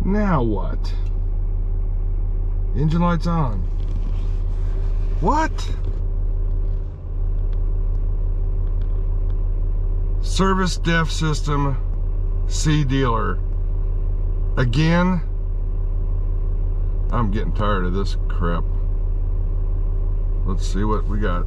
Now what? Engine lights on. What? Service DEF system C dealer. Again? I'm getting tired of this crap. Let's see what we got.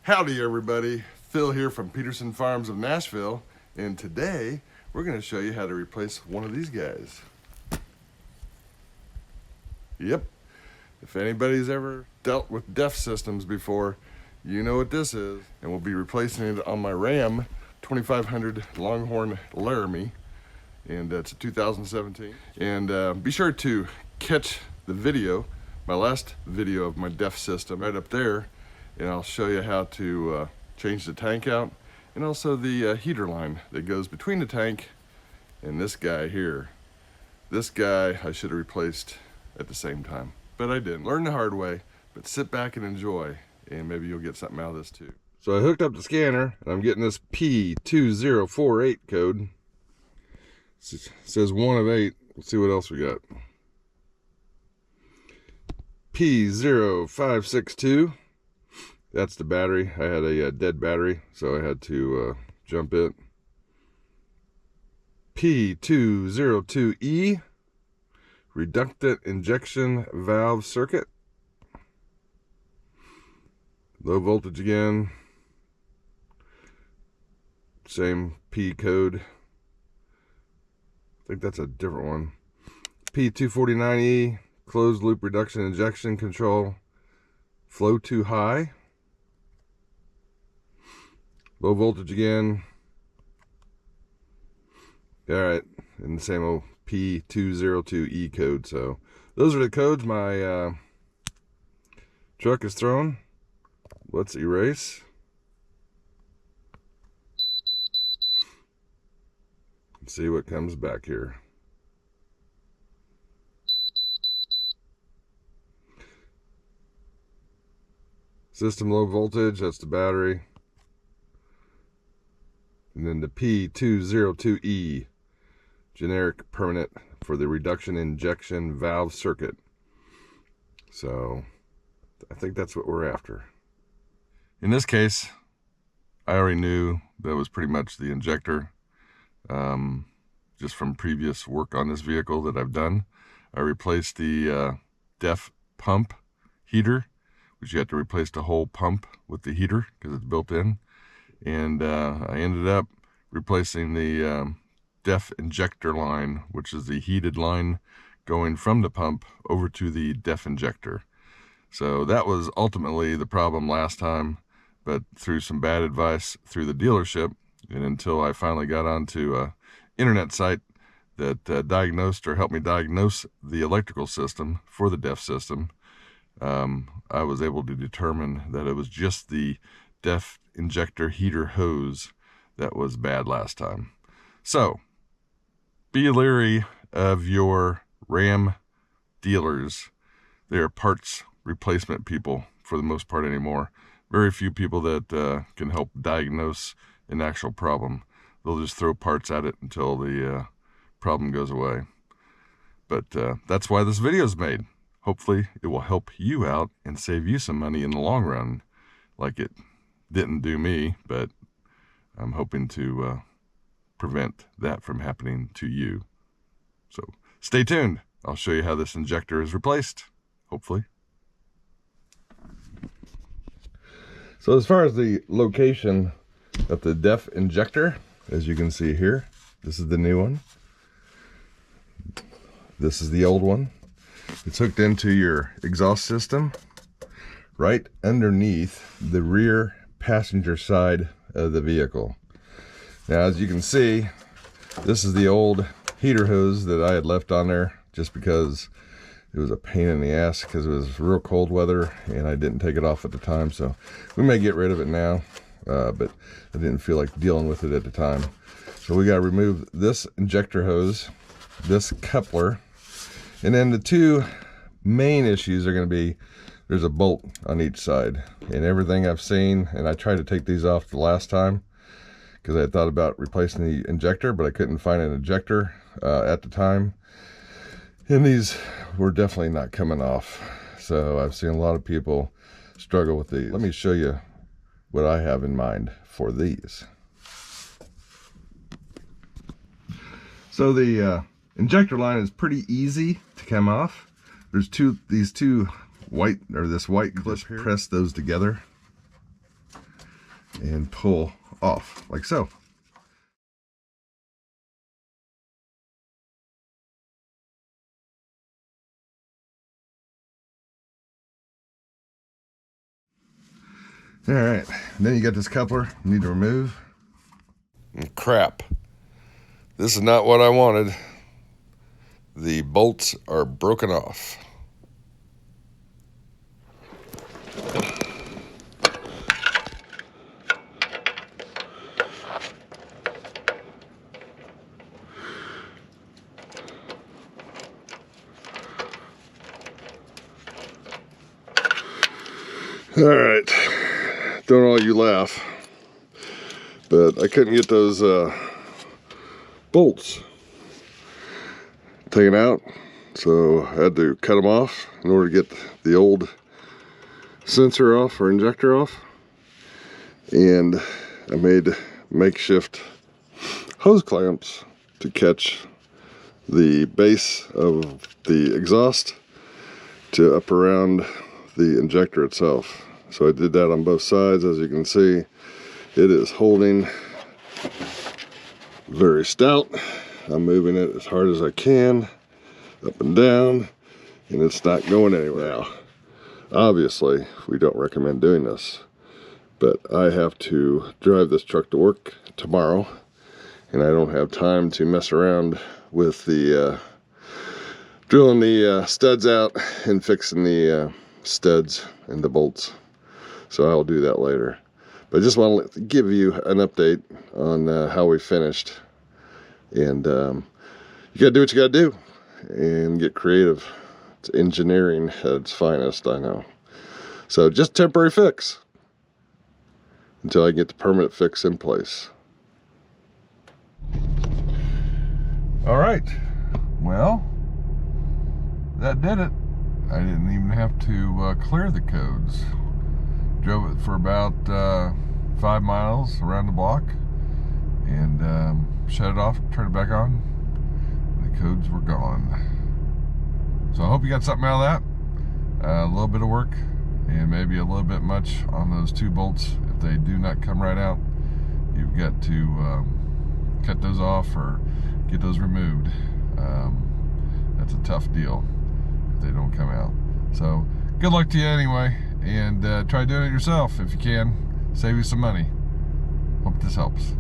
Howdy everybody, Phil here from Peterson Farms of Nashville, and today we're going to show you how to replace one of these guys. Yep, if anybody's ever dealt with DEF systems before, you know what this is. And we'll be replacing it on my Ram 2500 Longhorn Laramie, and it's a 2017. And be sure to catch the video, my last video of my DEF system right up there, and I'll show you how to change the tank out, and also the heater line that goes between the tank and this guy here. This guy I should have replaced at the same time, but I didn't. Learn the hard way, but sit back and enjoy, and maybe you'll get something out of this too. So I hooked up the scanner, and I'm getting this P2048 code. It says 1 of 8. Let's see what else we got. P0562. That's the battery. I had a dead battery, so I had to jump it. P202E, reductant injection valve circuit. Low voltage again. Same P code. I think that's a different one. P249E, closed loop reduction injection control. Flow too high. Low voltage again. Alright, and the same old P202E code. So those are the codes my truck is throwing. Let's erase. Let's see what comes back here. System low voltage, that's the battery. And then the P202E, generic permanent for the reduction injection valve circuit. So I think that's what we're after. In this case, I already knew that was pretty much the injector, just from previous work on this vehicle that I've done. I replaced the DEF pump heater, which you have to replace the whole pump with the heater because it's built in. And I ended up replacing the DEF injector line, which is the heated line going from the pump over to the DEF injector. So that was ultimately the problem last time, but through some bad advice through the dealership, and until I finally got onto an internet site that diagnosed or helped me diagnose the electrical system for the DEF system, I was able to determine that it was just the DEF injector heater hose that was bad last time. So be leery of your Ram dealers. They are parts replacement people for the most part anymore. Very few people that can help diagnose an actual problem. They'll just throw parts at it until the problem goes away. But that's why this video is made. Hopefully it will help you out and save you some money in the long run, like it didn't do me, but I'm hoping to prevent that from happening to you. So stay tuned. I'll show you how this injector is replaced, hopefully. So as far as the location of the DEF injector, as you can see here, this is the new one. This is the old one. It's hooked into your exhaust system right underneath the rear passenger side of the vehicle. Now, as you can see, this is the old heater hose that I had left on there just because it was a pain in the ass, because it was real cold weather and I didn't take it off at the time. So we may get rid of it now, but I didn't feel like dealing with it at the time. So we got to remove this injector hose, this coupler, and then the two main issues are going to be there's a bolt on each side, and everything I've seen, and I tried to take these off the last time because I had thought about replacing the injector, but I couldn't find an injector at the time, and these were definitely not coming off. So I've seen a lot of people struggle with these. Let me show you what I have in mind for these. So the injector line is pretty easy to come off. There's these two white, or this white clip, press those together and pull off like so. All right, and then you got this coupler you need to remove. Crap, this is not what I wanted. The bolts are broken off. All right, don't all you laugh, but I couldn't get those bolts taken out, so I had to cut them off in order to get the old sensor off, or injector off, and I made makeshift hose clamps to catch the base of the exhaust to up around the injector itself. So I did that on both sides. As you can see, it is holding very stout. I'm moving it as hard as I can, up and down, and it's not going anywhere. Now, obviously, we don't recommend doing this, but I have to drive this truck to work tomorrow, and I don't have time to mess around with the drilling the studs out and fixing the studs and the bolts. So I'll do that later. But I just want to give you an update on how we finished. And you gotta do what you gotta do and get creative. It's engineering at its finest, I know. So just a temporary fix until I get the permanent fix in place. All right, well, that did it. I didn't even have to clear the codes. Drove it for about 5 miles around the block and shut it off, turned it back on. The codes were gone. So I hope you got something out of that. A little bit of work and maybe a little bit much on those 2 bolts. If they do not come right out, you've got to cut those off or get those removed. That's a tough deal if they don't come out. So good luck to you anyway, and try doing it yourself if you can. Save you some money. Hope this helps.